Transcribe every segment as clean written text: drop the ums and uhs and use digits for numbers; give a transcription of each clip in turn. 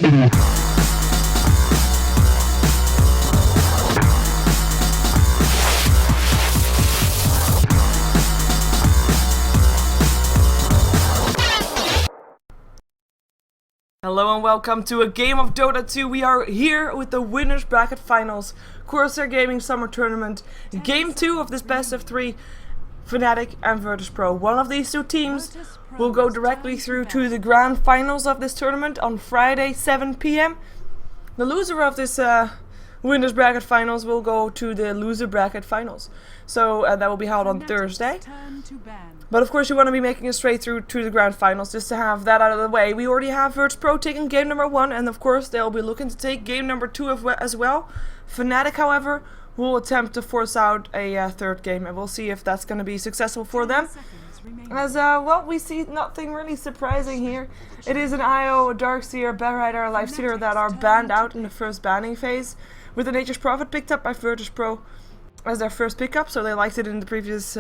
Hello and welcome to a game of Dota 2. We are here with the winners bracket finals, Corsair Gaming Summer Tournament, game 2 of this best of 3, Fnatic and VirtusPro. One of these two teams will go directly through to the grand finals of this tournament on Friday 7 PM. The loser of this winners bracket finals will go to the loser bracket finals. So that will be held on Thursday. But of course you want to be making it straight through to the grand finals just to have that out of the way. We already have virtusPro taking game number 1, and of course they'll be looking to take game number 2 as well. Fnatic, however, will attempt to force out a third game, and we'll see if that's going to be successful for them. As well, we see nothing really surprising here. It is an IO, a Darkseer, Bedrider, a Lifestealer that are banned out in the first banning phase, with the Nature's Prophet picked up by virtusPro as their first pickup, so they liked it in the previous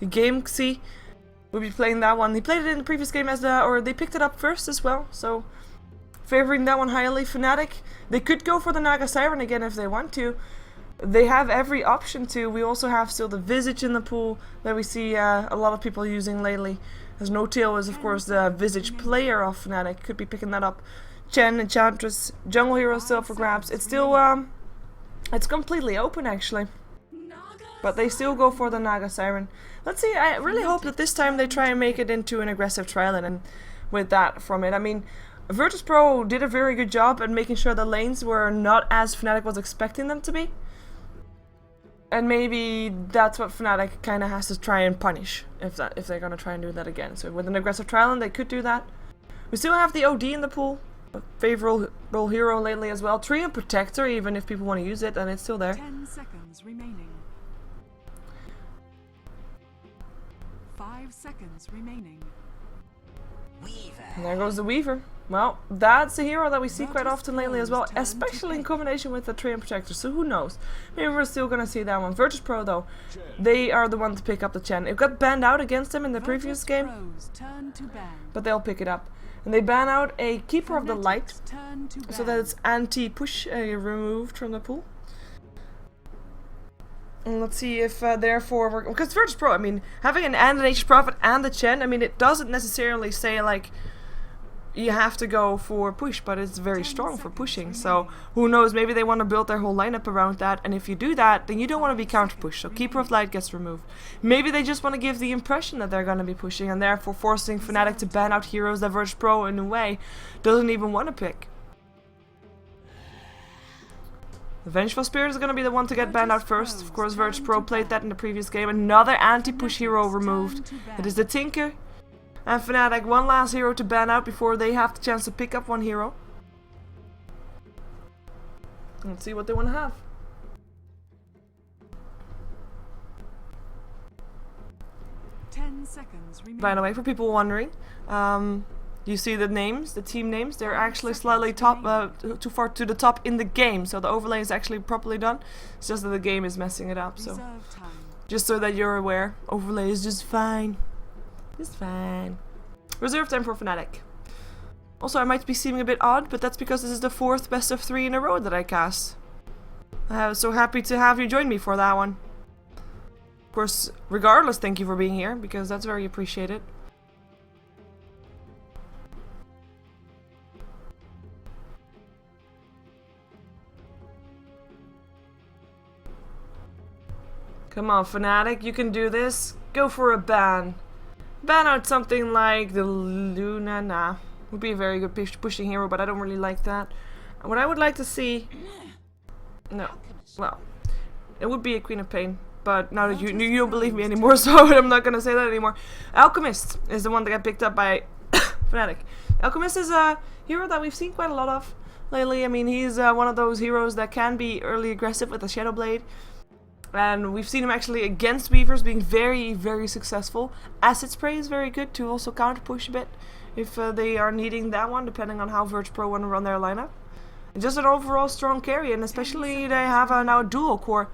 game. See, we'll be playing that one. They played it in the previous game as they picked it up first as well, so favoring that one highly. Fnatic, they could go for the Naga Siren again if they want to. They have every option to. We also have still the Visage in the pool that we see a lot of people using lately. As No Tail is of course the Visage player of Fnatic, could be picking that up. Chen, Enchantress, Jungle Hero still up for grabs. It's still it's completely open actually. But they still go for the Naga Siren. Let's see, I really hope that this time they try and make it into an aggressive trial and with that from it. I mean, VirtusPro did a very good job at making sure the lanes were not as Fnatic was expecting them to be. And maybe that's what Fnatic kind of has to try and punish if they're going to try and do that again. So with an aggressive trial they could do that. We still have the OD in the pool. A favorable hero lately as well. Tree and Protector, even if people want to use it, and it's still there. 10 seconds remaining. 5 seconds remaining. And there goes the Weaver. Well, that's a hero that we see quite often lately as well, especially in combination with the Tree and Protector, so who knows. Maybe we're still gonna see that one. VirtusPro though, they are the one to pick up the Chen. It got banned out against them in the previous game, but they'll pick it up. And they ban out a Keeper of the Light, so that it's anti-push removed from the pool. And let's see if therefore because VirtusPro, I mean, having an Nature's Prophet and the Chen, I mean, it doesn't necessarily say like you have to go for push, but it's very strong for pushing. So who knows, maybe they want to build their whole lineup around that, and if you do that, then you don't want to be counter push, so Keeper of Light gets removed. Maybe they just want to give the impression that they're going to be pushing, and therefore forcing Fnatic to ban out heroes that VirtusPro in a way doesn't even want to pick. The Vengeful Spirit is going to be the one to get banned out first. Of course, VirtusPro played that in the previous game. Another anti-push hero removed. It is the Tinker. And Fnatic, one last hero to ban out before they have the chance to pick up one hero. Let's see what they want to have. By the way, for people wondering, you see the names, the team names, they're actually slightly too far to the top in the game, so the overlay is actually properly done. It's just that the game is messing it up, so just so that you're aware, overlay is just fine. Just fine. Reserve time for Fnatic. Also, I might be seeming a bit odd, but that's because this is the 4th best of 3 in a row that I cast. I'm so happy to have you join me for that one. Of course, regardless, thank you for being here, because that's very appreciated. Come on, Fnatic, you can do this. Go for a ban. Ban out something like the Luna. Nah, would be a very good pushing hero, but I don't really like that. What I would like to see... No, well, it would be a Queen of Pain, but now that you don't believe me anymore, so I'm not gonna say that anymore. Alchemist is the one that got picked up by Fnatic. Alchemist is a hero that we've seen quite a lot of lately. I mean, he's one of those heroes that can be early aggressive with a Shadow Blade. And we've seen him actually against Weavers being very, very successful. Acid Spray is very good to also counter push a bit if they are needing that one, depending on how VirtusPro want to run their lineup. And just an overall strong carry, and especially they have now a dual core.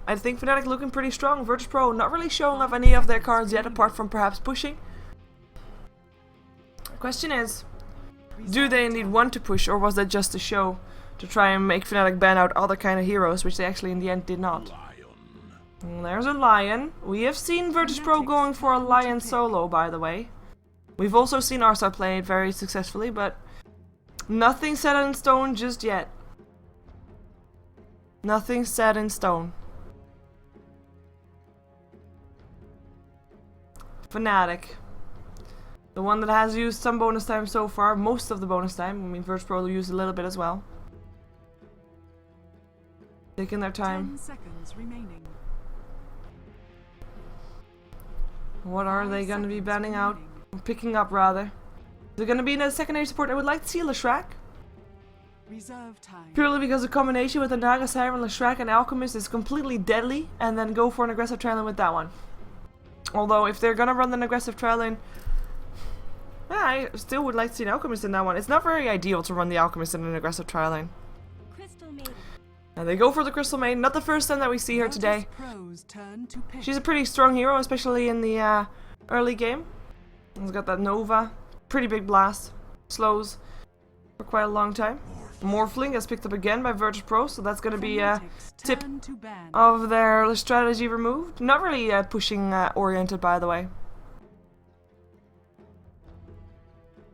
I think Fnatic looking pretty strong. VirtusPro not really showing off any of their cards yet, apart from perhaps pushing. The question is, do they indeed want to push, or was that just a show to try and make Fnatic ban out other kind of heroes, which they actually in the end did not? And there's a lion. We have seen VirtusPro going for a lion solo, by the way. We've also seen Arsa play it very successfully, but nothing set in stone just yet. Nothing set in stone. Fnatic. The one that has used some bonus time so far, most of the bonus time. I mean, VirtusPro used a little bit as well. Taking their time. 10 seconds remaining. What are they going to be banning out? Or picking up, rather. They're going to be in a secondary support. I would like to see Leshrac. Reserve time. Purely because the combination with the Naga Siren, Leshrac and Alchemist is completely deadly. And then go for an aggressive trial lane with that one. Although, if they're going to run an aggressive trial lane, I still would like to see an Alchemist in that one. It's not very ideal to run the Alchemist in an aggressive trial lane. And they go for the Crystal Maiden. Not the first time that we see her today. She's a pretty strong hero, especially in the early game. She's got that Nova. Pretty big blast. Slows for quite a long time. Morphling gets picked up again by VirtusPro, so that's going to be a tip of their strategy removed. Not really pushing oriented, by the way.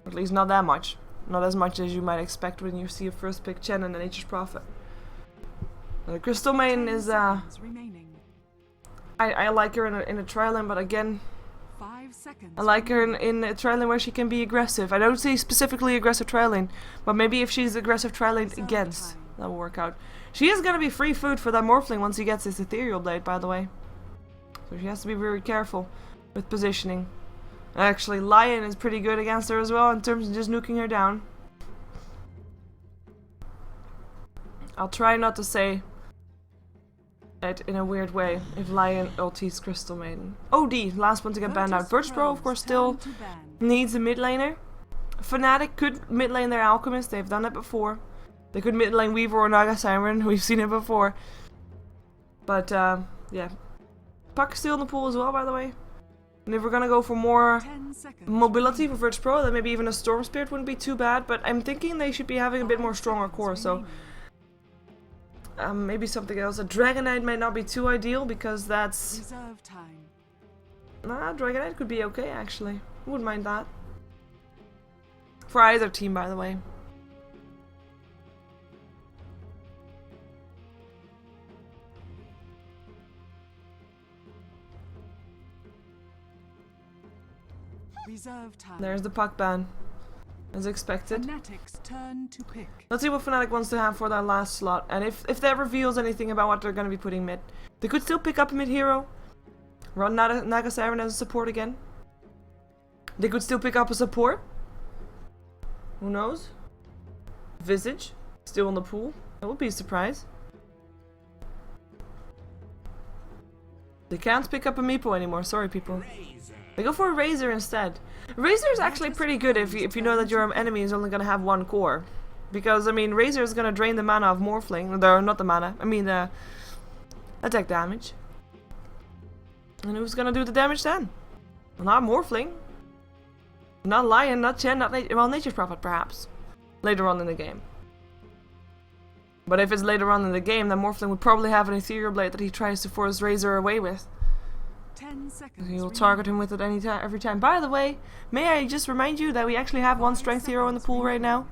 At least not that much. Not as much as you might expect when you see a first pick Chen and a Nature's Prophet. The Crystal Maiden is I like her in a trial lane, but again, 5 seconds. I like her in a trial lane where she can be aggressive. I don't say specifically aggressive trial lane, but maybe if she's aggressive trial lane against, that will work out. She is gonna be free food for that Morphling once he gets his Ethereal Blade, by the way. So she has to be very careful with positioning. Actually, Lion is pretty good against her as well in terms of just nuking her down. I'll try not to say it in a weird way if Lion ultis Crystal Maiden. OD, last one to get banned out. VirtusPro, of course, still needs a mid laner. Fnatic could mid lane their Alchemist, they've done it before. They could mid lane Weaver or Naga Siren, we've seen it before. But, yeah. Puck's still in the pool as well, by the way. And if we're gonna go for more mobility for VirtusPro, then maybe even a Storm Spirit wouldn't be too bad. But I'm thinking they should be having a bit more stronger core, so maybe something else. A Dragonite might not be too ideal because that's... Reserve time. Nah, Dragonite could be okay actually. Wouldn't mind that. For either team, by the way. Reserve time. There's the puck ban, as expected. Fnatic's turn to pick. Let's see what Fnatic wants to have for that last slot, and if that reveals anything about what they're going to be putting mid. They could still pick up a mid hero, run Naga Siren as a support again. They could still pick up a support. Who knows? Visage, still in the pool. That would be a surprise. They can't pick up a Meepo anymore, sorry people. They go for a Razor instead. Razor is actually pretty good if you know that your enemy is only going to have one core. Because, I mean, Razor is going to drain the mana of Morphling. Not the mana, I mean the attack damage. And who's going to do the damage then? Well, not Morphling. Not Lion, not Chen, not well, Nature's Prophet perhaps. Later on in the game. But if it's later on in the game, then Morphling would probably have an Ethereal Blade that he tries to force Razor away with. 10 seconds. He will target him with it every time. By the way, may I just remind you that we actually have one strength hero in the pool right now.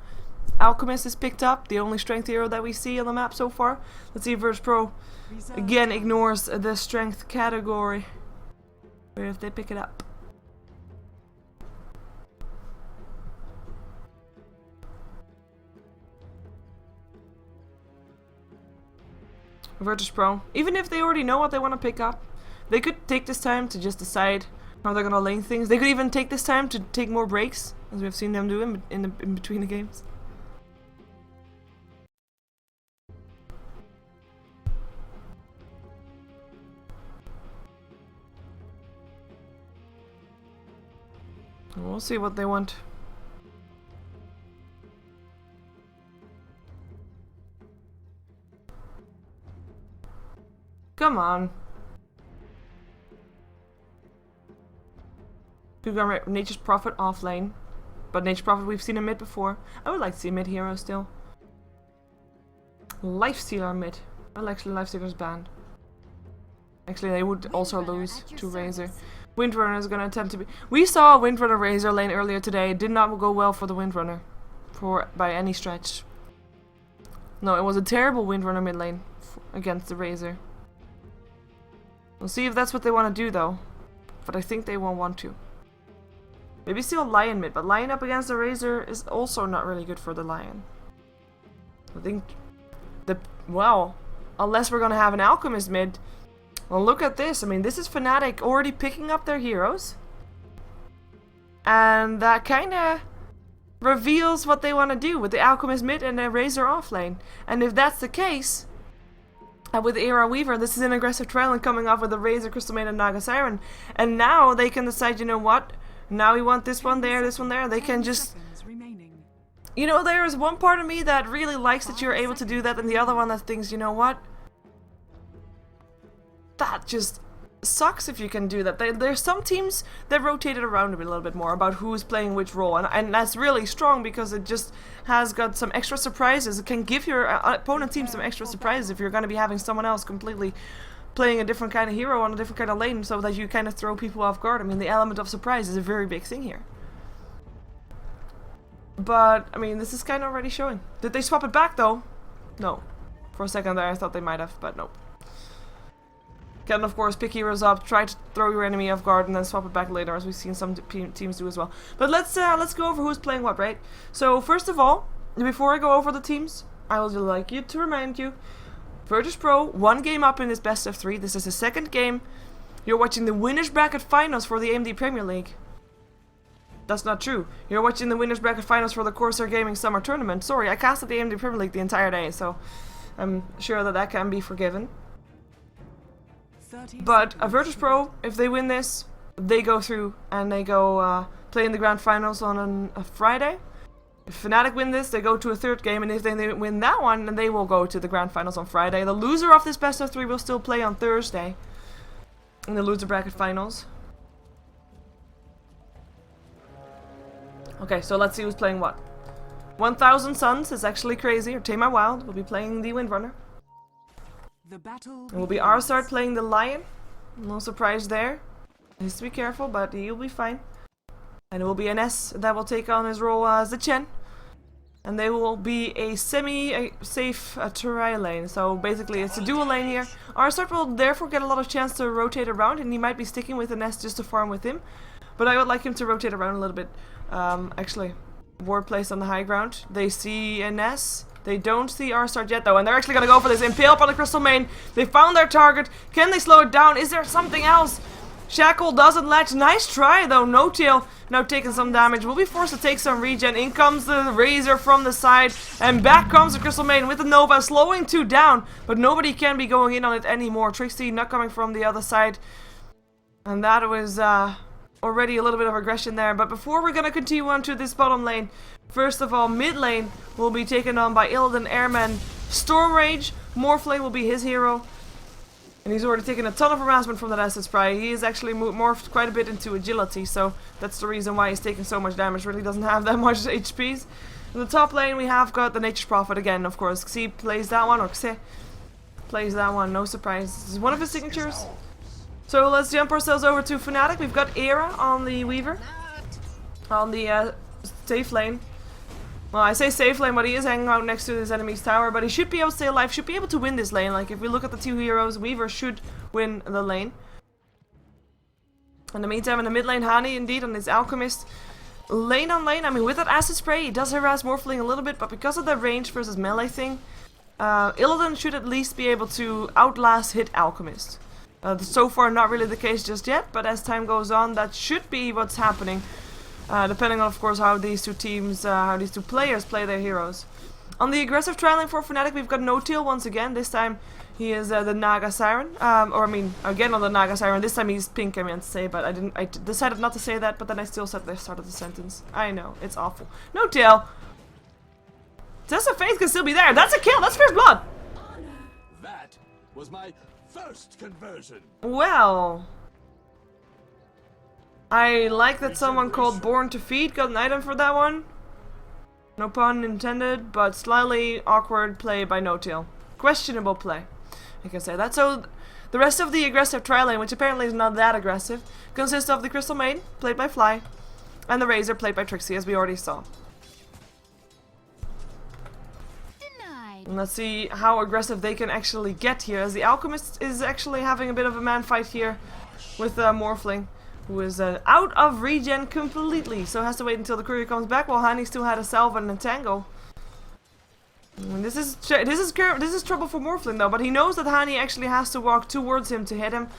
Alchemist is picked up, the only strength hero that we see on the map so far. Let's see if VirtusPro again ignores the strength category. Or if they pick it up. VirtusPro, even if they already know what they want to pick up, they could take this time to just decide how they're gonna lane things. They could even take this time to take more breaks, as we've seen them do in between the games. We'll see what they want. Come on. Nature's Prophet off lane. But Nature Prophet, we've seen a mid before. I would like to see a mid hero still. Lifestealer mid. Well, actually, Lifestealer's banned. Actually, they would also lose to Razor. Windrunner is going to attempt to be... We saw a Windrunner Razor lane earlier today. It did not go well for the Windrunner. By any stretch. No, it was a terrible Windrunner mid lane against the Razor. We'll see if that's what they want to do though. But I think they won't want to. Maybe still Lion mid, but Lion up against the Razor is also not really good for the Lion. I think well, unless we're gonna have an Alchemist mid. Well, look at this. I mean, this is Fnatic already picking up their heroes. And that kinda reveals what they want to do with the Alchemist mid and the Razor off lane. And if that's the case, with Era Weaver, this is an aggressive trial coming off with the Razor, Crystal Maiden, and Naga Siren. And now they can decide, you know what? Now we want this one there, this one there. They can just... You know, there is one part of me that really likes that you're able to do that, and the other one that thinks, you know what? That just sucks if you can do that. There's some teams that rotate it around a little bit more about who's playing which role, and that's really strong because it just has got some extra surprises. It can give your opponent team some extra surprises if you're going to be having someone else completely playing a different kind of hero on a different kind of lane, so that you kind of throw people off guard. I mean, the element of surprise is a very big thing here. But, I mean, this is kind of already showing. Did they swap it back though? No. For a second there I thought they might have, but nope. Can of course pick heroes up, try to throw your enemy off guard, and then swap it back later, as we've seen some teams do as well. But let's go over who's playing what, right? So first of all, before I go over the teams, I would like you to remind you, VirtusPro, 1 game up in this best of 3. This is the 2nd game. You're watching the winners bracket finals for the AMD Premier League. That's not true. You're watching the winners bracket finals for the Corsair Gaming Summer Tournament. Sorry, I casted the AMD Premier League the entire day, so I'm sure that can be forgiven. But a VirtusPro, if they win this, they go through and they go play in the grand finals on a Friday. If Fnatic win this, they go to a 3rd game, and if they win that one, then they will go to the grand finals on Friday. The loser of this best of 3 will still play on Thursday in the loser bracket finals. Okay, so let's see who's playing what. 1000 Suns is actually crazy, or Tame Wild will be playing the Windrunner. It will be Arsart playing the Lion. No surprise there. He has to be careful, but he'll be fine. And it will be NS that will take on his role as the Chen. And they will be a semi-safe trial lane. So basically it's a dual lane here. Arsart will therefore get a lot of chance to rotate around, and he might be sticking with NS just to farm with him. But I would like him to rotate around a little bit. Actually, ward placed on the high ground. They see NS. They don't see Arsart yet though, and they're actually gonna go for this impale up on the Crystal Main. They found their target. Can they slow it down? Is there something else? Shackle doesn't latch. Nice try though. No Tail now taking some damage. Will be forced to take some regen. In comes the Razor from the side, and back comes the Crystal Main with the Nova, slowing 2 down, but nobody can be going in on it anymore. Trixie not coming from the other side, and that was already a little bit of aggression there. But before we're gonna continue on to this bottom lane, first of all, mid lane will be taken on by Illidan Airman Storm Rage. Morphlane will be his hero. And he's already taken a ton of harassment from that Acid Spray. He is actually morphed quite a bit into agility, so that's the reason why he's taking so much damage. Really doesn't have that much HPs. In the top lane we have got the Nature's Prophet again, of course. Xi plays that one, or Xe plays that one, no surprise. This is one of his signatures. So let's jump ourselves over to Fnatic. We've got Era on the Weaver. On the safe lane. Well, I say safe lane, but he is hanging out next to his enemy's tower. But he should be able to stay alive, should be able to win this lane. Like, if we look at the 2 heroes, Weaver should win the lane. In the meantime, in the mid lane, Hani, indeed, on his Alchemist. Lane on lane, I mean, with that Acid Spray, he does harass Morphling a little bit. But because of the range versus melee thing, Illidan should at least be able to outlast hit Alchemist. So far, not really the case just yet. But as time goes on, that should be what's happening. Depending on, of course, how these two teams, how these 2 players play their heroes. On the aggressive trialing for Fnatic, we've got No-Tail once again. This time he is the Naga Siren. Or I mean, again on the Naga Siren. This time he's pink, I meant to say, but I decided not to say that, but then I still said the start of the sentence. I know, it's awful. No-Tail! Test of Faith can still be there. That's a kill, that's first blood! That was my first conversion. Well... I like that someone called Born to Feed got an item for that one. No pun intended, but slightly awkward play by No-Tail. Questionable play, I can say that. So the rest of the aggressive tri-lane, which apparently is not that aggressive, consists of the Crystal Main, played by Fly, and the Razor, played by Trixie, as we already saw. And let's see how aggressive they can actually get here, as the Alchemist is actually having a bit of a man fight here with Morphling, who is out of regen completely, so has to wait until the courier comes back, while Hani still had a salve and a tango. And this is trouble for Morphling though, but he knows that Hani actually has to walk towards him to hit him.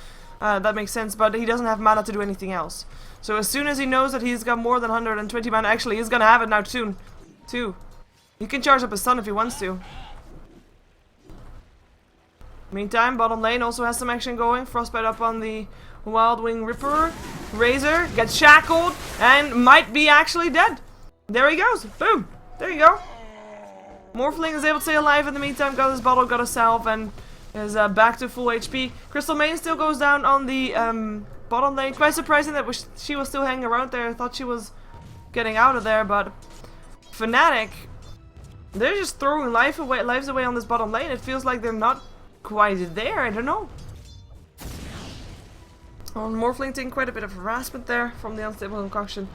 That makes sense, but he doesn't have mana to do anything else. So as soon as he knows that he's got more than 120 mana, actually he's gonna have it now soon, too. He can charge up his stun if he wants to. Meantime, bottom lane also has some action going. Frostbite up on the Wild Wing Ripper. Razor gets shackled and might be actually dead. There he goes. Boom. There you go. Morphling is able to stay alive in the meantime. Got his bottle, got a salve, and is back to full HP. Crystal Main still goes down on the bottom lane. Quite surprising that she was still hanging around there. I thought she was getting out of there, but Fnatic, they're just throwing lives away on this bottom lane. It feels like they're not quite there, I don't know. Morphling taking quite a bit of harassment there from the unstable concoction.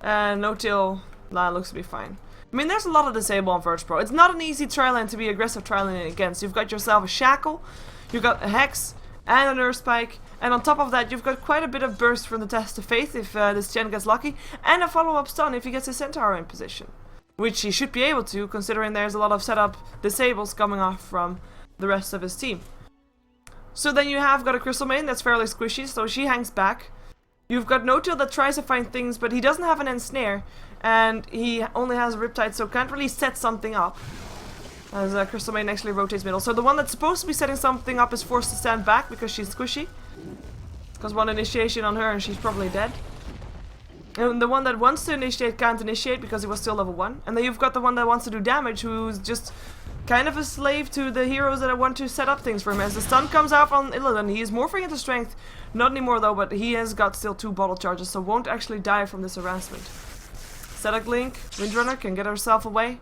And No-Tail looks to be fine. I mean, there's a lot of disable on VirtusPro. It's not an easy tri-lane to be aggressive tri-lane against. You've got yourself a Shackle, you've got a Hex, and a Nurse Spike, and on top of that you've got quite a bit of burst from the Test of Faith if this Chen gets lucky, and a follow-up stun if he gets his Centaur in position. Which he should be able to, considering there's a lot of setup disables coming off from the rest of his team. So then you have got a Crystal Main that's fairly squishy, so she hangs back. You've got No-Tail that tries to find things, but he doesn't have an ensnare, and he only has a Riptide, so can't really set something up. As Crystal Main actually rotates middle. So the one that's supposed to be setting something up is forced to stand back because she's squishy. Because one initiation on her and she's probably dead. And the one that wants to initiate can't initiate because he was still level 1. And then you've got the one that wants to do damage, who's just kind of a slave to the heroes that want to set up things for him. As the stun comes out on Illidan, he is morphing into strength. Not anymore though, but he has got still 2 bottle charges, so won't actually die from this harassment. Static Link, Windrunner can get herself away.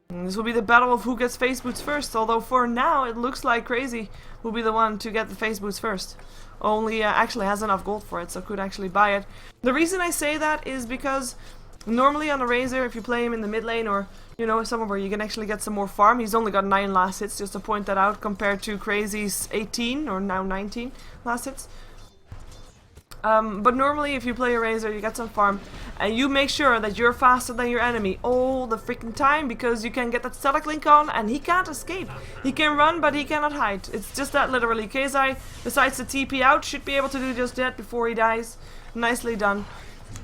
And this will be the battle of who gets face boots first, although for now it looks like Crazy will be the one to get the face boots first. Only actually has enough gold for it, so could actually buy it. The reason I say that is because normally on a Razor, if you play him in the mid lane or, you know, somewhere where you can actually get some more farm, he's only got 9 last hits, just to point that out, compared to Crazy's 18 or now 19 last hits. But normally if you play a Razor, you get some farm, and you make sure that you're faster than your enemy all the freaking time, because you can get that Static Link on and he can't escape. He can run, but he cannot hide. It's just that literally. Kezai decides to TP out, should be able to do just that before he dies. Nicely done.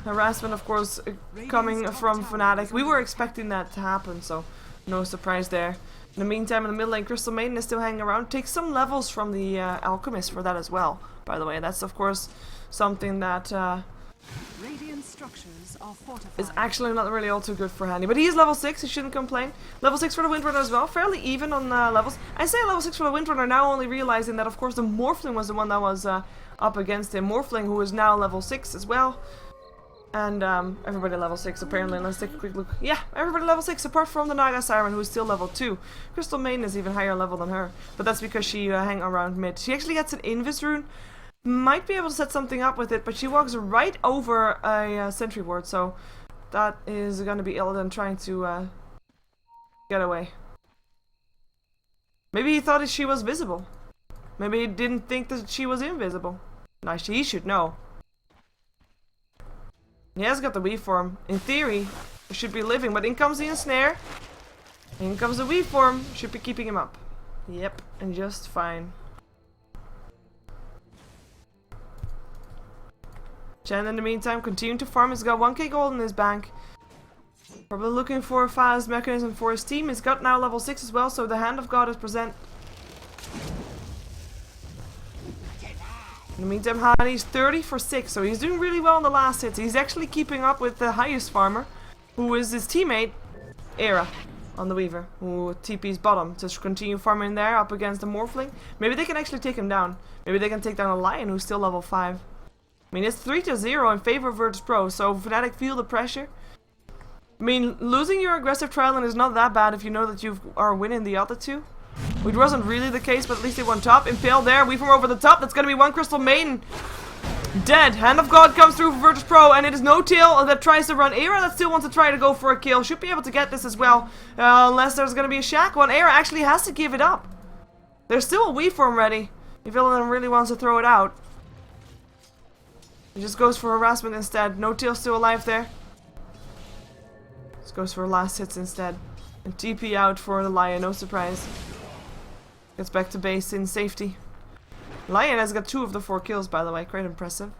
Harassment, of course, coming from Fnatic. We were expecting that to happen, so no surprise there. In the meantime, in the mid lane, Crystal Maiden is still hanging around. Takes some levels from the Alchemist for that as well, by the way. That's, of course, something that Radiant structures are fortified. is actually not really all too good for Handy. But he is level 6, he shouldn't complain. Level 6 for the Windrunner as well, fairly even on levels. I say level 6 for the Windrunner, now only realizing that, of course, the Morphling was the one that was up against him. Morphling, who is now level 6 as well. And everybody level 6 apparently. Let's take a quick look. Yeah, everybody level 6 apart from the Naga Siren, who is still level 2. Crystal Maiden is even higher level than her, but that's because she hang around mid. She actually gets an Invis rune. Might be able to set something up with it, but she walks right over a sentry ward, so that is going to be Illidan trying to get away. Maybe he thought that she was visible. Maybe he didn't think that she was invisible. Now he should know. He has got the weave form. In theory, he should be living, but in comes the ensnare. In comes the weave form. Should be keeping him up. Yep, and just fine. Chen, in the meantime, continuing to farm. He's got 1k gold in his bank. Probably looking for a fast mechanism for his team. He's got now level 6 as well, so the Hand of God is present. In the meantime, Hani's 30 for 6, so he's doing really well on the last hits. He's actually keeping up with the highest farmer, who is his teammate, Era, on the Weaver, who TP's bottom to continue farming there up against the Morphling. Maybe they can actually take him down. Maybe they can take down a Lion, who's still level 5. I mean, it's 3-0 in favor of VirtusPro, so Fnatic feel the pressure. I mean, losing your aggressive trial is not that bad if you know that you are winning the other two. Which wasn't really the case, but at least they won top. Impale there, we from over the top. That's going to be one Crystal Maiden. Dead. Hand of God comes through for VirtusPro, and it is No Tail that tries to run. Era that still wants to try to go for a kill. Should be able to get this as well. Unless there's going to be a Shack one. Era actually has to give it up. There's still a Wii form ready. If Illidan really wants to throw it out. He just goes for harassment instead. No Tail still alive there. Just goes for last hits instead. And TP out for the Lion, no surprise. Gets back to base in safety. Lion has got 2 of the 4 kills, by the way. Quite impressive.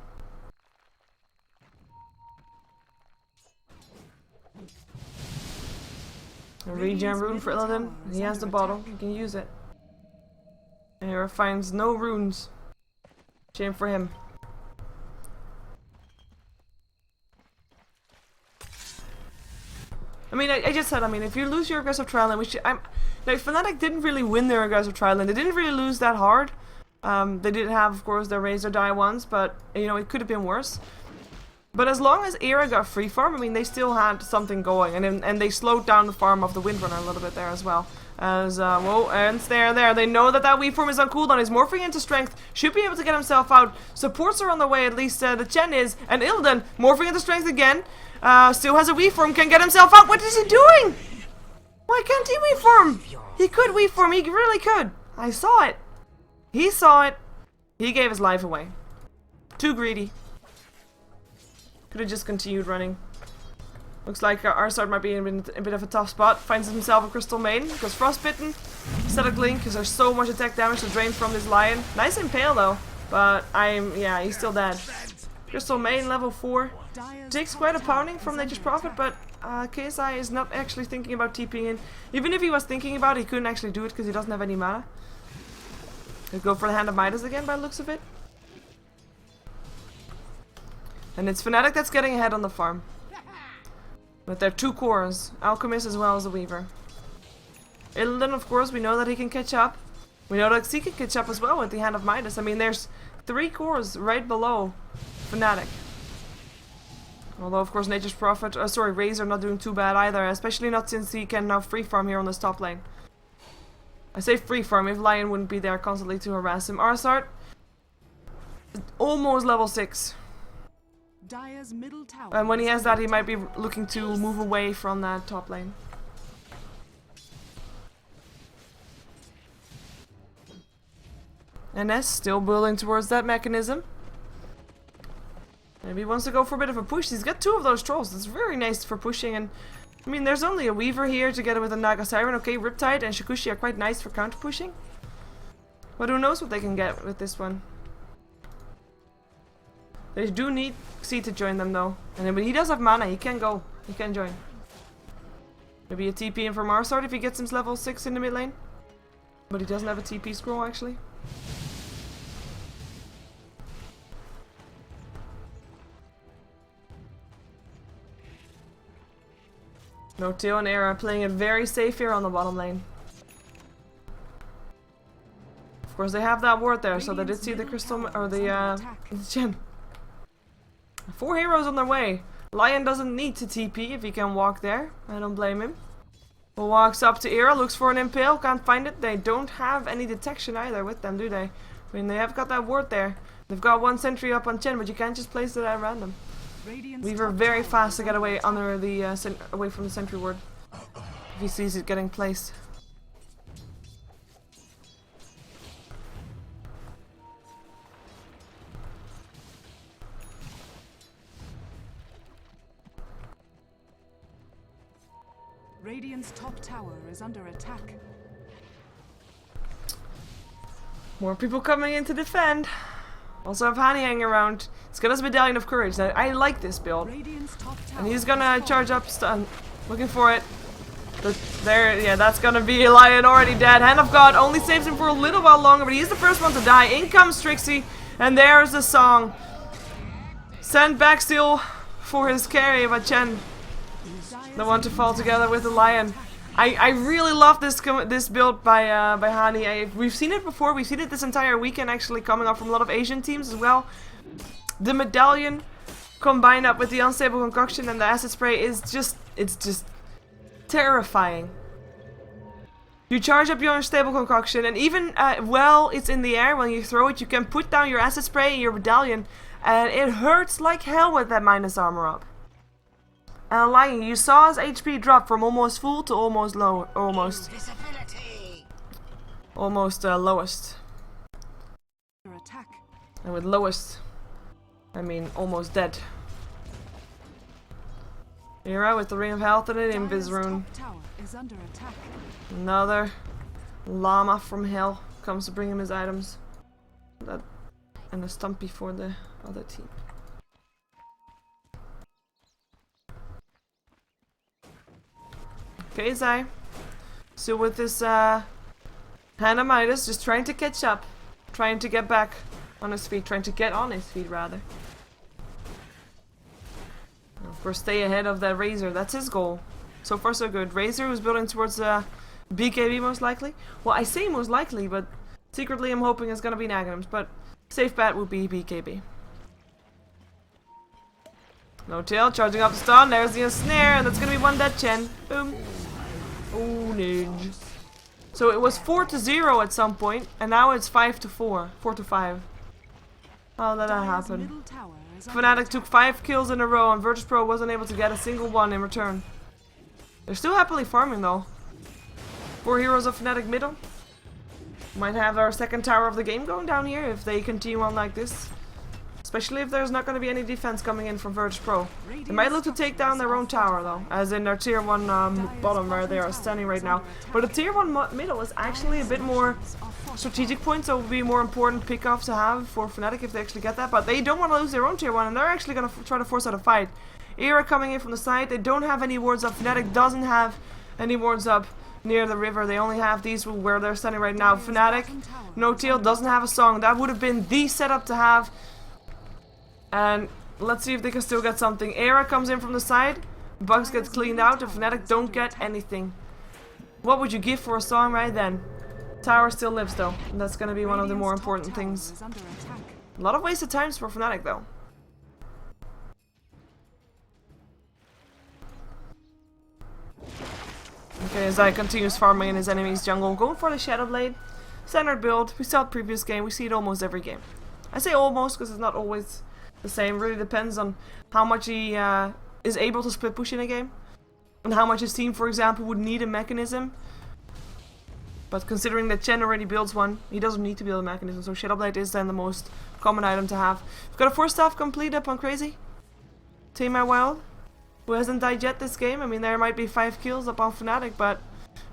A regen rune for Illidan. He has the bottle. He can use it. And Hera finds no runes. Shame for him. I mean, I just said, I mean, if you lose your aggressive trial, which like Fnatic didn't really win their aggressive trial, and they didn't really lose that hard. They did have, of course, their raise or die ones, but you know, it could have been worse. But as long as Era got free farm, I mean, they still had something going, and they slowed down the farm of the Windrunner a little bit there as well. As whoa, and there. They know that Wii form is on cooldown. He's morphing into strength. Should be able to get himself out. Supports are on the way, at least the Chen is, and Illidan morphing into strength again. Still has a Wii form, can get himself out. What is he doing? Why can't he Wii form? He could Wii form, he really could. I saw it. He saw it. He gave his life away. Too greedy. Could have just continued running. Looks like Arsard might be in a bit of a tough spot. Finds himself a Crystal Maiden, goes Frostbitten. Static Link, because there's so much attack damage to drain from this Lion. Nice Impale though, but yeah, he's still dead. Crystal Maiden level 4. Takes quite a pounding from Nature's Prophet, but KSI is not actually thinking about TPing in. Even if he was thinking about it, he couldn't actually do it because he doesn't have any mana. He'll go for the Hand of Midas again by the looks of it. And it's Fnatic that's getting ahead on the farm. But they're 2 cores, Alchemist as well as the Weaver. Illidan, of course, we know that he can catch up. We know that Xi can catch up as well with the Hand of Midas. I mean, there's 3 cores right below Fnatic. Although, of course, Nature's Prophet, Razor not doing too bad either, especially not since he can now free farm here on this top lane. I say free farm if Lion wouldn't be there constantly to harass him. Arsart, almost level 6. And when he has that, he might be looking to move away from that top lane. NS still building towards that mechanism. Maybe he wants to go for a bit of a push. He's got 2 of those trolls. That's very nice for pushing. And I mean, there's only a Weaver here together with a Naga Siren. Okay, Riptide and Shikushi are quite nice for counter pushing. But who knows what they can get with this one. They do need Xi to join them though. And when he does have mana, he can go. He can join. Maybe a TP in from Arsart if he gets him level 6 in the mid lane. But he doesn't have a TP scroll actually. No Tail and Era playing it very safe here on the bottom lane. Of course they have that ward there, so they did see the crystal or the gem. 4 heroes on their way. Lion doesn't need to TP if he can walk there. I don't blame him. Walks up to Era, looks for an Impale, can't find it. They don't have any detection either with them, do they? I mean, they have got that ward there. They've got 1 sentry up on Chen, but you can't just place it at random. Weaver very fast to get away under the away from the sentry ward if he sees it getting placed. Radiant's top tower is under attack. More people coming in to defend. Also have Hani hanging around. He's got his Medallion of Courage. Now, I like this build. And he's gonna charge up stun. Looking for it. There, yeah, that's gonna be a Lion already dead. Hand of God only saves him for a little while longer, but he's the first one to die. In comes Trixie, and there's the song. Send back still for his carry, but Chen, the one to fall together with the Lion. I really love this build by Hani. We've seen it before. We've seen it this entire weekend actually coming up from a lot of Asian teams as well. The medallion combined up with the unstable concoction and the acid spray is just, it's just terrifying. You charge up your unstable concoction, and even while it's in the air, when you throw it, you can put down your acid spray and your medallion, and it hurts like hell with that minus armor up. And I'm lying, you saw his HP drop from almost full to almost low, almost lowest. Attack. And with lowest, I mean almost dead. Hero with the ring of health and an invis rune. Tower is under attack. Another llama from hell comes to bring him his items. That and a stumpy for the other team. Okay, Zai. So with this Hand of Midas just trying to catch up. Trying to get back on his feet. Trying to get on his feet, rather. And of course, stay ahead of that Razor. That's his goal. So far, so good. Razor, who's building towards BKB, most likely. Well, I say most likely, but secretly I'm hoping it's gonna be Nagnums. But safe bet would be BKB. No tail, charging up the stun. There's the snare, and that's gonna be one dead Chen. Boom. Oh, ninja. So it was 4-0 at some point, and now it's 5-4. 4-5. How did that happen? Fnatic took 5 kills in a row, and VirtusPro wasn't able to get a single one in return. They're still happily farming though. 4 heroes of Fnatic middle. Might have our second tower of the game going down here if they continue on like this. Especially if there's not going to be any defense coming in from VirtusPro. They might look to take down their own tower though, as in their tier 1 bottom where they are standing right now. But the tier 1 middle is actually a bit more strategic point, so it would be a more important pick-off to have for Fnatic if they actually get that. But they don't want to lose their own tier 1, and they're actually going to try to force out a fight. Era coming in from the side, they don't have any wards up. Fnatic doesn't have any wards up near the river. They only have these where they're standing right now. Fnatic, no tail, doesn't have a song. That would have been the setup to have. And let's see if they can still get something. Era comes in from the side. Bugs gets cleaned out. And Fnatic don't get anything. What would you give for a song right then? Tower still lives though. And that's going to be one of the more important things. A lot of wasted times for Fnatic though. Okay, Zai continues farming in his enemy's jungle. Going for the Shadow Blade. Standard build. We saw it previous game. We see it almost every game. I say almost because it's not always the same. Really depends on how much he is able to split push in a game. And how much his team, for example, would need a mechanism. But considering that Chen already builds one, he doesn't need to build a mechanism. So Shadow Blade is then the most common item to have. We've got a 4-staff complete up on Crazy. Tame My Wild, who hasn't died yet this game. I mean, there might be 5 kills up on Fnatic, but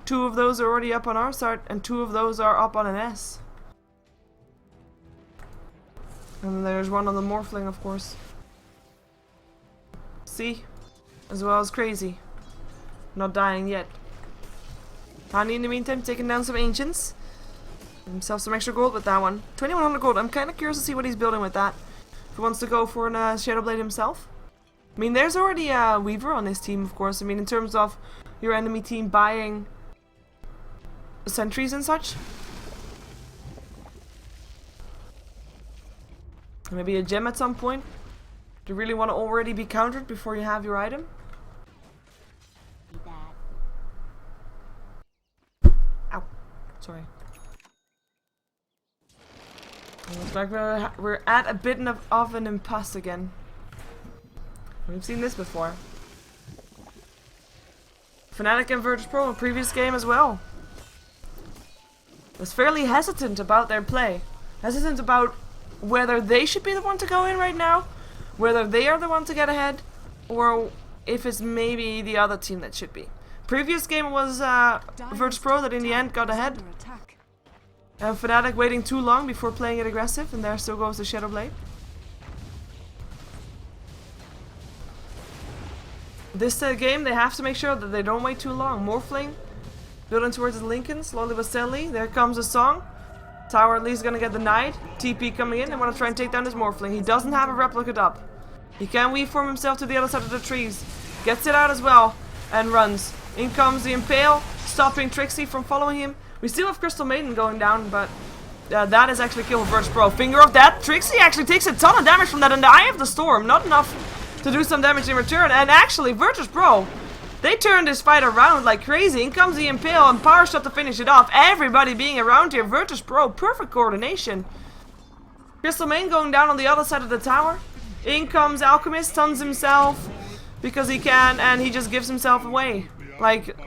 2 of those are already up on our start, and 2 of those are up on an S. And there's one on the Morphling, of course. C, as well as Crazy. Not dying yet. Hani, in the meantime, taking down some Ancients. Himself some extra gold with that one. 2100 gold. I'm kind of curious to see what he's building with that. If he wants to go for a Shadow Blade himself. I mean, there's already a Weaver on his team, of course. I mean, in terms of your enemy team buying sentries and such. Maybe a gem at some point. Do you really want to already be countered before you have your item? Ow. Sorry. Looks like we're at a bit of an impasse again. We've seen this before. Fnatic and VirtusPro in previous game as well. Was fairly hesitant about their play. Hesitant about whether they should be the one to go in right now, whether they are the one to get ahead, or if it's maybe the other team that should be. Previous game was VirtusPro that in the end got ahead. And Fnatic waiting too long before playing it aggressive, and there still goes the Shadow Blade. This game, they have to make sure that they don't wait too long. Morphling, building towards the Lincoln, slowly but steadily. There comes the song. Tower at least gonna get denied. TP coming in, they want to try and take down this Morphling. He doesn't have a replicate up. He can weave form himself to the other side of the trees. Gets it out as well, and runs. In comes the Impale, stopping Trixie from following him. We still have Crystal Maiden going down, but that is actually a kill for VirtusPro. Finger of Death. Trixie actually takes a ton of damage from that in the Eye of the Storm. Not enough to do some damage in return. And actually, VirtusPro, they turned this fight around like crazy. In comes the Impale and Power Shot to finish it off. Everybody being around here. VirtusPro, perfect coordination. Crystal Main going down on the other side of the tower. In comes Alchemist, stuns himself because he can, and he just gives himself away. Like,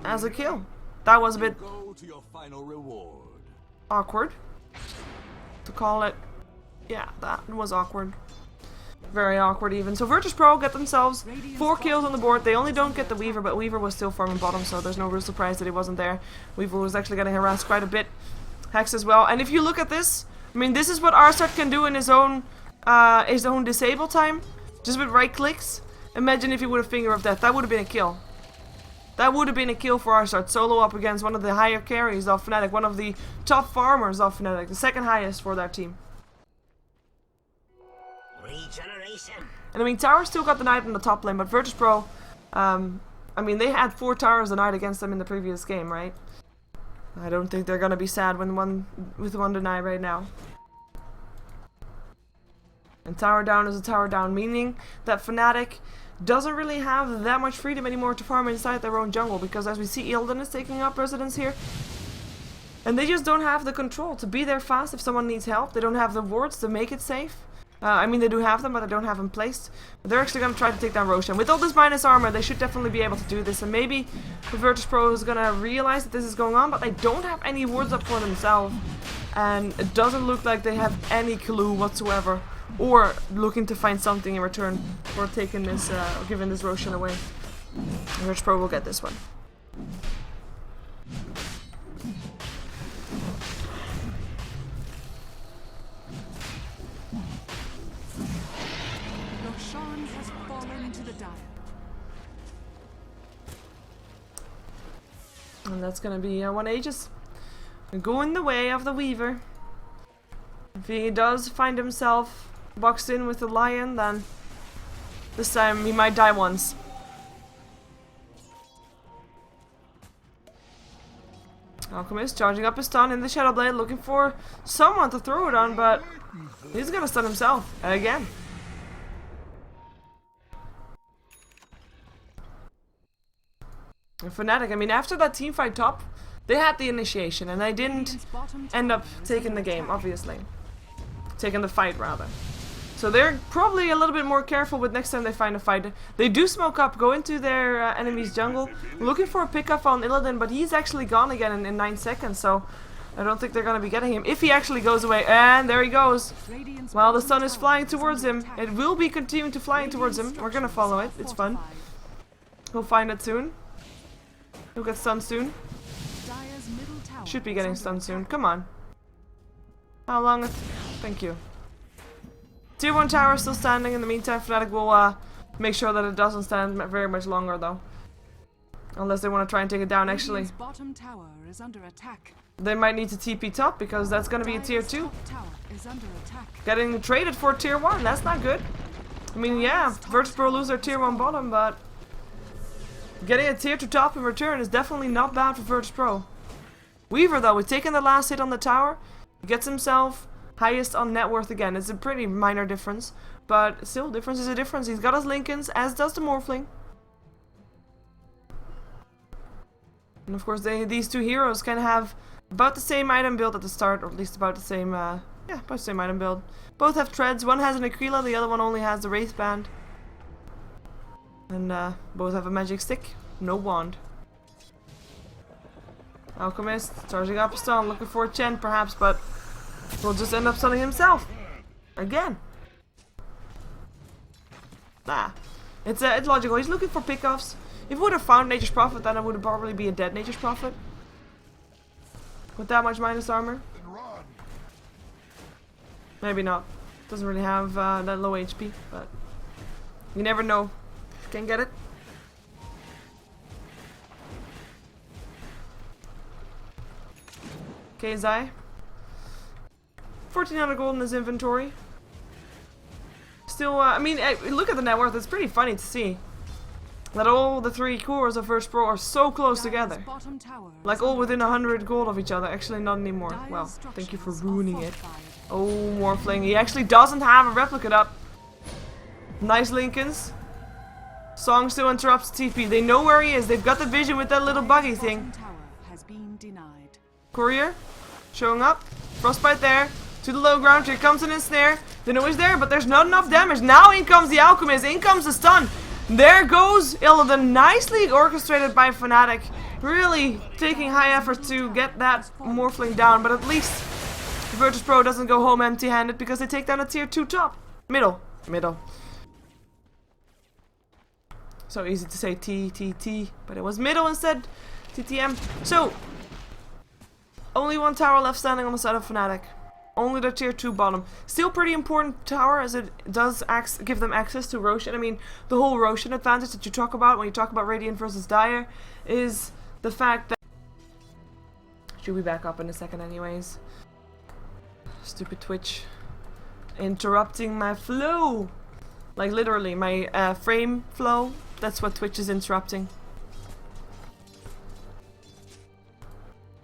as a kill. That was a bit Go to your final reward. awkward, to call it. Yeah, that was awkward. Very awkward even. So VirtusPro get themselves 4 kills on the board. They only don't get the Weaver, but Weaver was still farming bottom, so there's no real surprise that he wasn't there. Weaver was actually getting harassed quite a bit. Hex as well. And if you look at this, I mean, this is what Arsart can do in his own disable time. Just with right clicks. Imagine if he would have Finger of Death. That would have been a kill. That would have been a kill for Arsart. Solo up against one of the higher carries of Fnatic. One of the top farmers of Fnatic. The second highest for that team. Regeneration. And I mean, Tower still got the Knight in the top lane, but VirtusPro, I mean, they had 4 Towers a Knight against them in the previous game, right? I don't think they're gonna be sad when with one deny right now. And tower down is a tower down, meaning that Fnatic doesn't really have that much freedom anymore to farm inside their own jungle, because as we see, Illidan is taking up residence here. And they just don't have the control to be there fast if someone needs help. They don't have the wards to make it safe. I mean, they do have them, but they don't have them placed. But they're actually going to try to take down Roshan. With all this minus armor, they should definitely be able to do this. And maybe the VirtusPro is going to realize that this is going on, but they don't have any wards up for themselves. And it doesn't look like they have any clue whatsoever, or looking to find something in return for taking this, giving this Roshan away. VirtusPro will get this one. Roshan has fallen into the dire. And that's gonna be one Aegis. Go in the way of the Weaver. If he does find himself boxed in with the Lion, then this time he might die once. Alchemist charging up his stun in the Shadow Blade, looking for someone to throw it on, but he's gonna stun himself again. And Fnatic, I mean, after that teamfight top, they had the initiation and they didn't end up taking the game, obviously. Taking the fight, rather. So they're probably a little bit more careful with next time they find a fight. They do smoke up, go into their enemy's jungle, looking for a pickup on Illidan, but he's actually gone again in 9 seconds, so I don't think they're going to be getting him. If he actually goes away, and there he goes. While the sun is flying towards him, it will be continuing to flying towards him. We're going to follow it, it's fun. He'll find it soon. He'll get stunned soon. Should be getting stunned soon. Come on. How long? Thank you. Tier 1 tower still standing. In the meantime, Fnatic will make sure that it doesn't stand very much longer, though. Unless they want to try and take it down, actually. Bottom tower is under attack. They might need to TP top, because that's going to be a tier 2. Tower is under attack. Getting traded for tier 1, that's not good. I mean, yeah, VirtusPro lose their tier 1 bottom, but getting a tier 2 top in return is definitely not bad for VirtusPro. Weaver, though, with taking the last hit on the tower, gets himself highest on net worth again. It's a pretty minor difference, but still, difference is a difference. He's got his Lincolns, as does the Morphling. And of course, these two heroes can have about the same item build at the start, or at least about the same, yeah, about the same item build. Both have treads. One has an Aquila, the other one only has the Wraith Band. And both have a magic stick, no wand. Alchemist charging up a stun, looking for a Chen perhaps, but will just end up stunning himself again. Nah, it's logical. He's looking for pickoffs. If we would have found Nature's Prophet, then it would probably be a dead Nature's Prophet with that much minus armor. Maybe not. Doesn't really have that low HP, but you never know. Can get it. KZI. 1400 gold in his inventory. Still, I mean, look at the net worth. It's pretty funny to see. that all the 3 cores of VirtusPro are so close together. Bottom tower Like all within 100 gold of each other. Actually not anymore. Well, thank you for ruining it. Oh, Morphling. He actually doesn't have a replicate up. Nice Lincolns. Song still interrupts TP. They know where he is. They've got the vision with that little buggy thing. Courier. Showing up. Frostbite there. To the low ground. Here comes an ensnare. They know he's there, but there's not enough damage. Now in comes the Alchemist. In comes the stun. There goes Illidan. Nicely orchestrated by Fnatic. Really taking high effort to get that Morphling down. But at least VirtusPro doesn't go home empty-handed because they take down a tier 2 top. Middle. So easy to say T, but it was middle instead. TTM. So, only 1 tower left standing on the side of Fnatic. Only the tier 2 bottom. Still pretty important tower as it does give them access to Roshan. I mean, the whole Roshan advantage that you talk about when you talk about Radiant versus Dire is the fact that... Should be back up in a second anyways. Stupid Twitch. Interrupting my flow. Like literally, my frame flow. That's what Twitch is interrupting.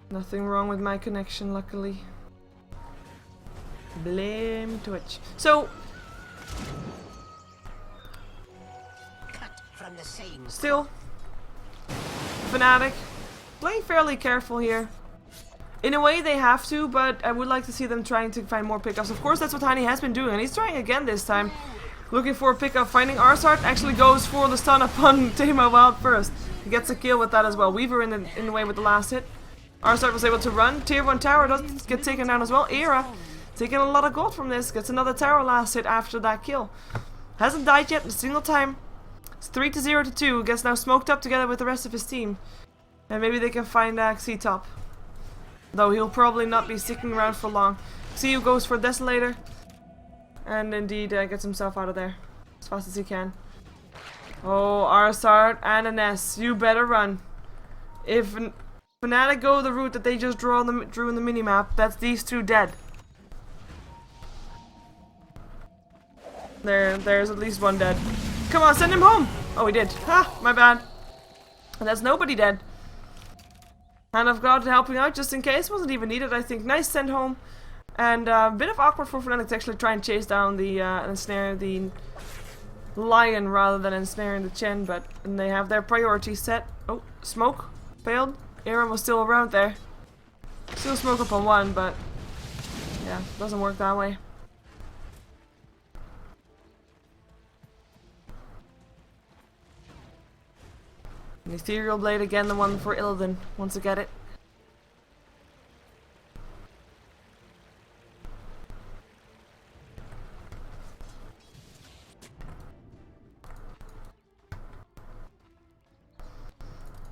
Nothing wrong with my connection, luckily. Blame Twitch. So, still, Fnatic playing fairly careful here. In a way they have to, but I would like to see them trying to find more pickups. Of course, that's what Tiny has been doing, and he's trying again this time. Looking for a pickup, finding Arsart, actually goes for the stun upon Tema Wild first. He gets a kill with that as well. Weaver in the way with the last hit. Arsart was able to run. Tier 1 tower does get taken down as well. Era taking a lot of gold from this. Gets another tower last hit after that kill. Hasn't died yet a single time. It's 3-0 to 2. Gets now smoked up together with the rest of his team. And maybe they can find Xi top. Though he'll probably not be sticking around for long. Xi goes for Desolator. And indeed gets himself out of there as fast as he can. Oh, Arsart and an S. You better run. If Fnatic go the route that they just drew in the minimap, that's these 2 dead. There's at least 1 dead. Come on, send him home! Oh, he did. Ha! My bad. And that's nobody dead. Hand of God helping out just in case. Wasn't even needed, I think. Nice send home. And a bit of awkward for Fnatic to actually try and chase down the ensnare the lion rather than ensnaring the Chen, but they have their priorities set. Oh, smoke failed. Aaron was still around there. Still smoke up on 1, but yeah, doesn't work that way. An Ethereal Blade again, the one for Illidan. Wants to get it.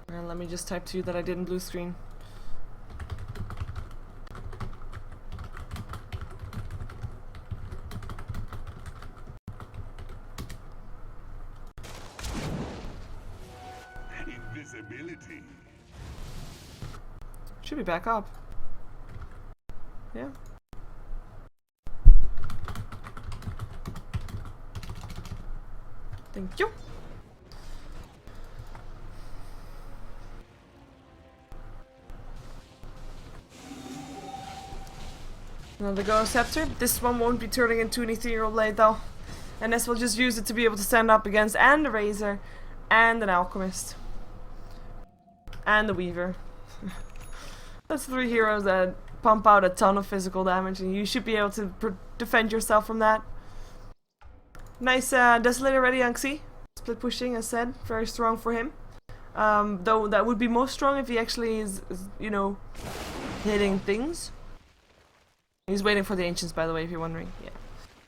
And let me just type to you that I didn't blue screen. Invisibility. Should be back up. Yeah. Thank you. Another Go Scepter. This one won't be turning into an Ethereal Blade though. And this will just use it to be able to stand up against and the Razor and an Alchemist. And the Weaver. That's 3 heroes that pump out a ton of physical damage and you should be able to defend yourself from that. Nice Desolator ready on Xi. Split pushing as said. Very strong for him. Though that would be most strong if he actually is, you know, hitting things. He's waiting for the Ancients, by the way, if you're wondering. Yeah.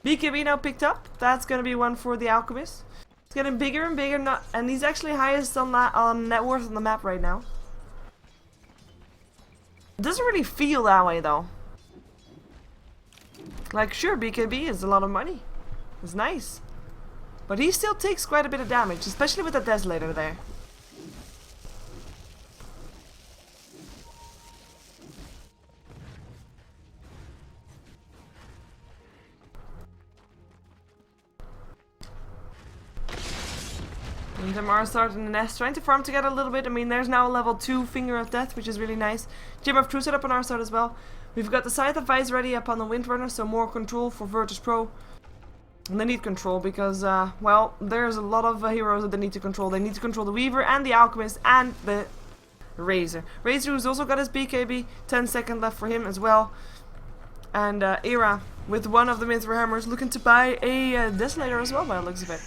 BKB now picked up. That's gonna be one for the Alchemist. It's getting bigger and bigger, and he's actually highest on net worth on the map right now. It doesn't really feel that way, though. Like, sure, BKB is a lot of money. It's nice. But he still takes quite a bit of damage, especially with the Desolator there. them Arsart and Nest trying to farm together a little bit. I mean, there's now a level 2 Finger of Death, which is really nice. Gem of Truth set up on Arsart as well. We've got the Scythe of Vice ready up on the Windrunner, so more control for VirtusPro. And they need control because, well, there's a lot of heroes that they need to control. They need to control the Weaver and the Alchemist and the Razor. Razor, who's also got his BKB, 10 seconds left for him as well. And Era, with one of the Mithril Hammers, looking to buy a Desolator as well by the looks of it.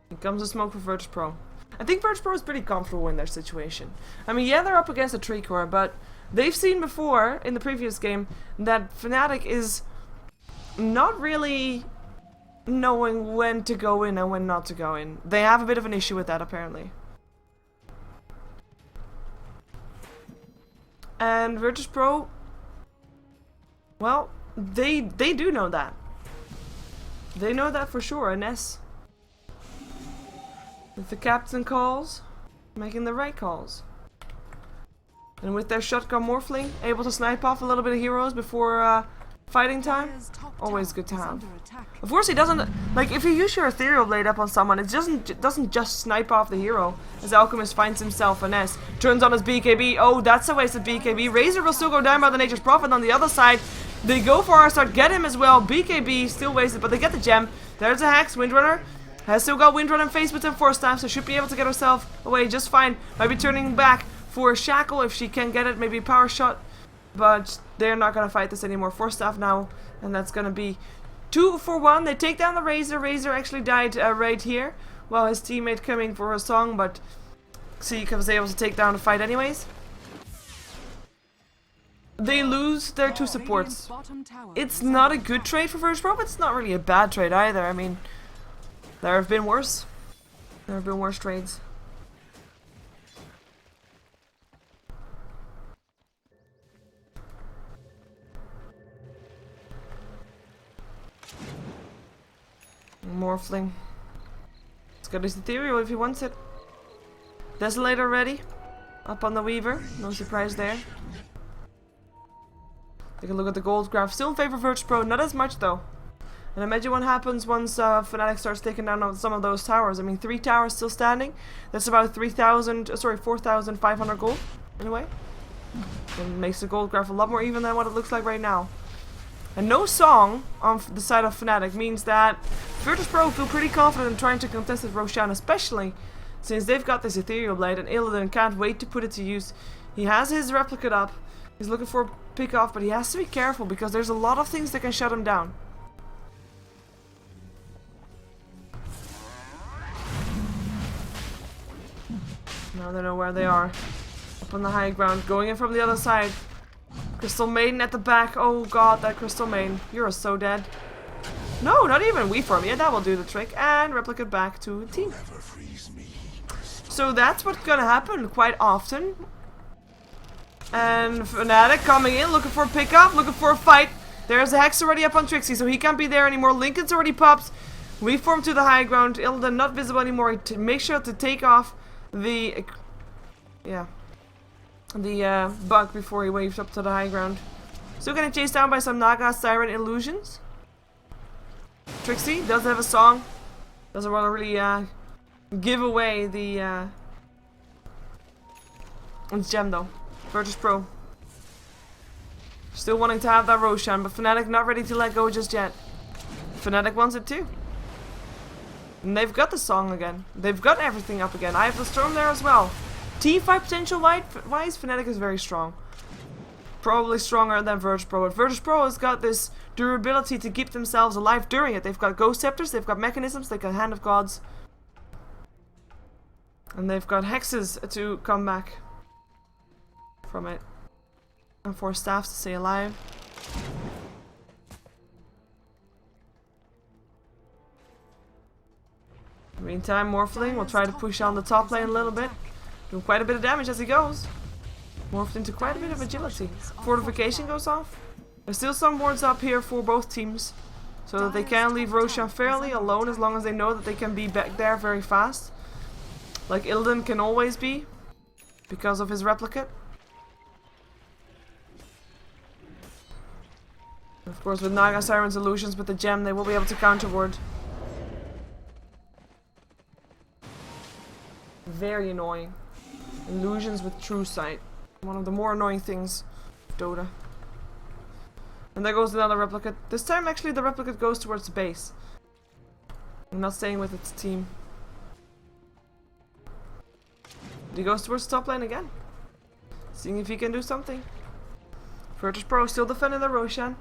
Here comes the smoke for VirtusPro. I think VirtusPro is pretty comfortable in their situation. I mean, yeah, they're up against a 3-core, but they've seen before, in the previous game, that Fnatic is not really knowing when to go in and when not to go in. They have a bit of an issue with that, apparently. And VirtusPro, well, they do know that. They know that for sure, and if the captain calls, making the right calls. And with their shotgun morphling, able to snipe off a little bit of heroes before fighting time, always good to have. Of course he doesn't, like if you use your Ethereal Blade up on someone, it doesn't just snipe off the hero, as Alchemist finds himself an S. Turns on his BKB, oh that's a wasted BKB. Razor will still go down by the Nature's Prophet on the other side. They go for Arsart, get him as well, BKB still wasted, but they get the gem. There's a Hex, Windrunner. Has still got Windrunner face with him 4 staff, so should be able to get herself away just fine. Might be turning back for Shackle if she can get it, maybe a power shot. But they're not going to fight this anymore. 4 staff now, and that's going to be 2 for 1. They take down the Razor. Razor actually died right here, while his teammate coming for a song, but Seek was able to take down the fight anyways. They lose their 2 supports. It's not a good trade for VirtusPro, but it's not really a bad trade either. I mean, there have been worse. There have been worse trades. Morphling. He's got his Ethereal if he wants it. Desolator ready. Up on the Weaver. No surprise there. Take a look at the gold graph. Still in favor of VirtusPro. Not as much though. And imagine what happens once Fnatic starts taking down some of those towers. I mean, 3 towers still standing. That's about 4,500 gold, in a way. It makes the gold graph a lot more even than what it looks like right now. And no song on the side of Fnatic means that VirtusPro feel pretty confident in trying to contest with Roshan, especially since they've got this Ethereal Blade and Illidan can't wait to put it to use. He has his replicate up. He's looking for a pick off, but he has to be careful because there's a lot of things that can shut him down. Now they know where they are. Up on the high ground, going in from the other side. Crystal Maiden at the back. Oh god, that Crystal Maiden. You're so dead. No, not even we form. Yeah, that will do the trick. And replicate back to team. So that's what's gonna happen quite often. And Fnatic coming in, looking for a pickup, looking for a fight. There's a Hex already up on Trixie, so he can't be there anymore. Lincoln's already popped. We form to the high ground. Illidan not visible anymore. To make sure to take off the bug before he waves up to the high ground. Still getting chased down by some Naga Siren illusions. Trixie does have a song. Doesn't want to really give away the gem though. VirtusPro still wanting to have that Roshan, but Fnatic not ready to let go just yet. Fnatic wants it too. And they've got the song again. They've got everything up again. I have the Storm there as well. Teamfight potential wise, Fnatic is very strong. Probably stronger than VirtusPro. But VirtusPro has got this durability to keep themselves alive during it. They've got Ghost Scepters, they've got Mechanisms, they've got Hand of Gods. And they've got Hexes to come back from it. And 4 staffs to stay alive. In the meantime, Morphling will try to push on the top lane a little bit. Doing quite a bit of damage as he goes. Morphed into quite a bit of agility. Fortification goes off. There's still some wards up here for both teams. So that they can leave Roshan fairly alone as long as they know that they can be back there very fast. Like Illidan can always be. because of his replicate. Of course, with Naga Siren's illusions with the gem, they will be able to counter ward. Very annoying. Illusions with true sight. One of the more annoying things of Dota. And there goes another replicate. This time actually the replicate goes towards the base. I'm not staying with its team. He goes towards the top lane again. Seeing if he can do something. VirtusPro still defending the Roshan.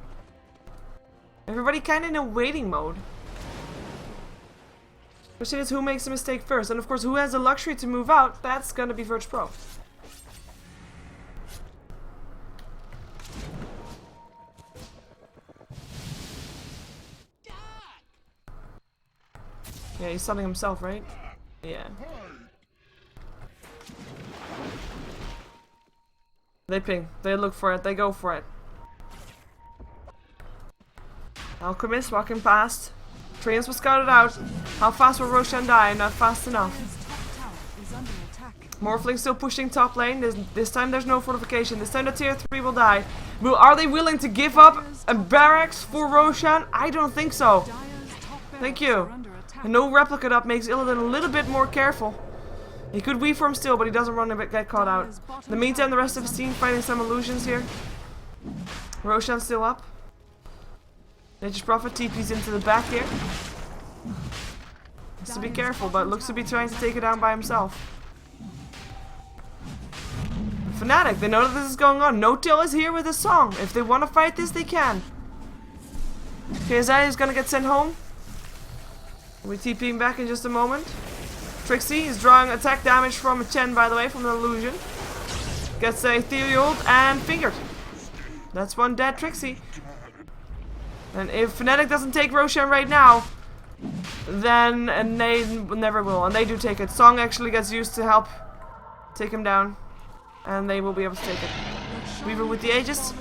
Everybody kinda in a waiting mode. Question is who makes a mistake first, and of course who has the luxury to move out, that's gonna be VirtusPro. Yeah, he's stunning himself, right? Yeah. They ping, they look for it, they go for it. Alchemist walking past. Trains were scouted out. How fast will Roshan die? Not fast enough. Morphling still pushing top lane. This time there's no fortification. This time the tier 3 will die. Are they willing to give up a barracks for Roshan? I don't think so. Thank you. And no replicate up makes Illidan a little bit more careful. He could weave for him still, but he doesn't run and get caught out. In the meantime, the rest of his team fighting some illusions here. Roshan's still up. Nature's Prophet TP's into the back here. Has to be careful, but looks to be trying to take it down by himself. Fnatic, they know that this is going on. No-Tail is here with a song. If they want to fight this, they can. KSI is gonna get sent home. We'll be TPing back in just a moment. Trixie is drawing attack damage from a Chen, by the way, from the illusion. Gets a ethereal and fingered. That's one dead Trixie. And if Fnatic doesn't take Roshan right now, then they never will. And they do take it. Song actually gets used to help take him down. And they will be able to take it. Weaver with the Aegis.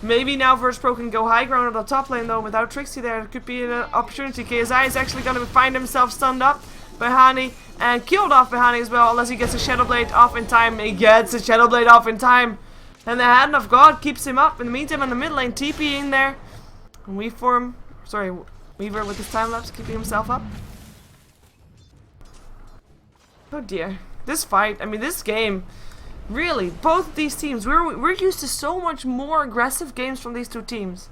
Maybe now VirtusPro can go high ground on the top lane though. Without Trixie there, it could be an opportunity. KSI is actually going to find himself stunned up by Hani. And killed off by Hani as well. Unless he gets a Shadow Blade off in time. He gets a Shadow Blade off in time. And the Hand of God keeps him up. In the meantime, in the mid lane, TP in there. And Weaver with his time lapse, keeping himself up. Oh dear. This fight, I mean this game, really, both these teams, we're used to so much more aggressive games from these two teams.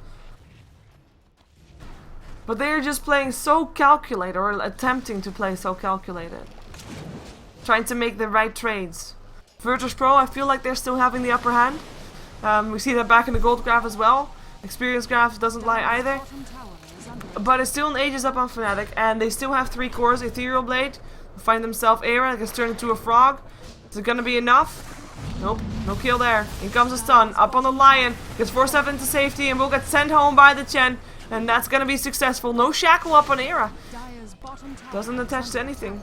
But they're just playing so calculated, or attempting to play so calculated. Trying to make the right trades. VirtusPro, I feel like they're still having the upper hand. We see that back in the gold graph as well. Experience graph doesn't lie either. But it's still an Aegis up on Fnatic, and they still have 3 cores. Ethereal Blade, find themselves Era, gets turned into a frog. Is it gonna be enough? Nope, no kill there. In comes a stun, up on the Lion, gets forced up into safety, and will get sent home by the Chen. And that's gonna be successful. No shackle up on Era. Doesn't attach to anything.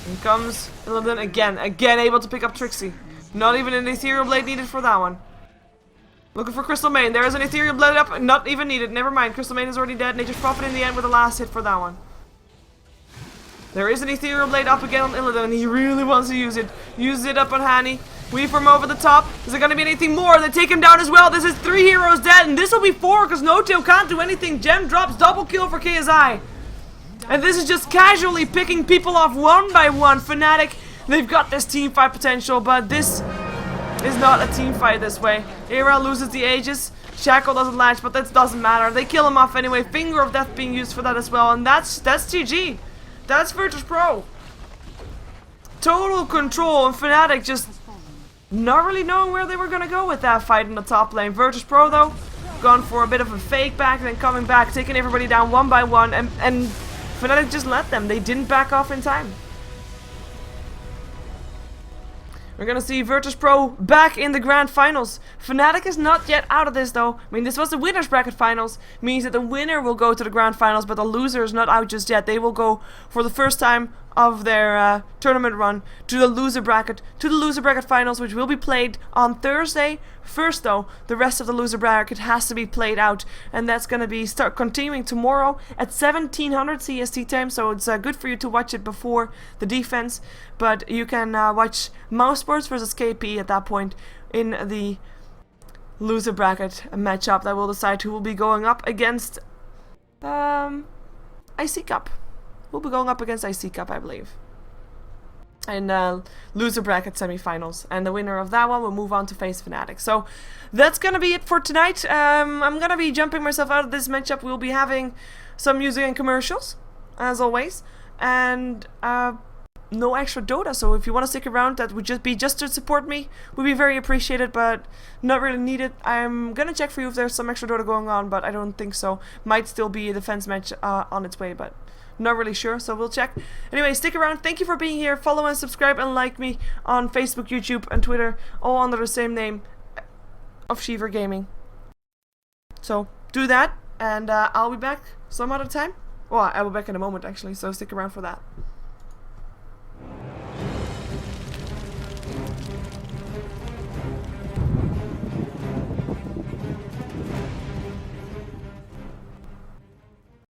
Here comes Illidan again able to pick up Trixie. Not even an Ethereal Blade needed for that one. Looking for Crystal Main. There is an Ethereal Blade up, not even needed. Never mind, Crystal Main is already dead. Nature's Prophet in the end with the last hit for that one. There is an Ethereal Blade up again on Illidan, and he really wants to use it. Uses it up on Hani. Weave from over the top. Is there going to be anything more? They take him down as well. This is 3 heroes dead, and this will be 4 because No-Tail can't do anything. Gem drops, double kill for KSI. And this is just casually picking people off one by one. Fnatic, they've got this team fight potential, but this is not a team fight this way. Era loses the Aegis. Shackle doesn't latch, but that doesn't matter. They kill him off anyway. Finger of Death being used for that as well, and that's GG. That's VirtusPro. Total control, and Fnatic just not really knowing where they were gonna go with that fight in the top lane. VirtusPro though, gone for a bit of a fake back, and then coming back, taking everybody down one by one, and Fnatic just let them. They didn't back off in time. We're gonna see VirtusPro back in the grand finals. Fnatic is not yet out of this though. I mean, this was the winners bracket finals. Means that the winner will go to the grand finals, but the loser is not out just yet. They will go for the first time of their tournament run to the loser bracket finals, which will be played on Thursday. First though, the rest of the loser bracket has to be played out, and that's gonna be continuing tomorrow at 1700 CST time, so it's good for you to watch it before the defense, but you can watch Mousesports versus KP at that point in the loser bracket matchup that will decide who will be going up against IC Cup. We'll be going up against IC Cup, I believe, in loser bracket semifinals, and the winner of that one will move on to face Fnatic. So that's gonna be it for tonight. I'm gonna be jumping myself out of this matchup. We'll be having some music and commercials, as always, and no extra Dota. So if you want to stick around, that would just be to support me. Would be very appreciated, but not really needed. I'm gonna check for you if there's some extra Dota going on, but I don't think so. Might still be a defense match on its way, but not really sure, so we'll check. Anyway, stick around. Thank you for being here. Follow and subscribe and like me on Facebook, YouTube, and Twitter, all under the same name of SheeverGaming. So do that, and I'll be back some other time. Well, I'll be back in a moment actually, so stick around for that.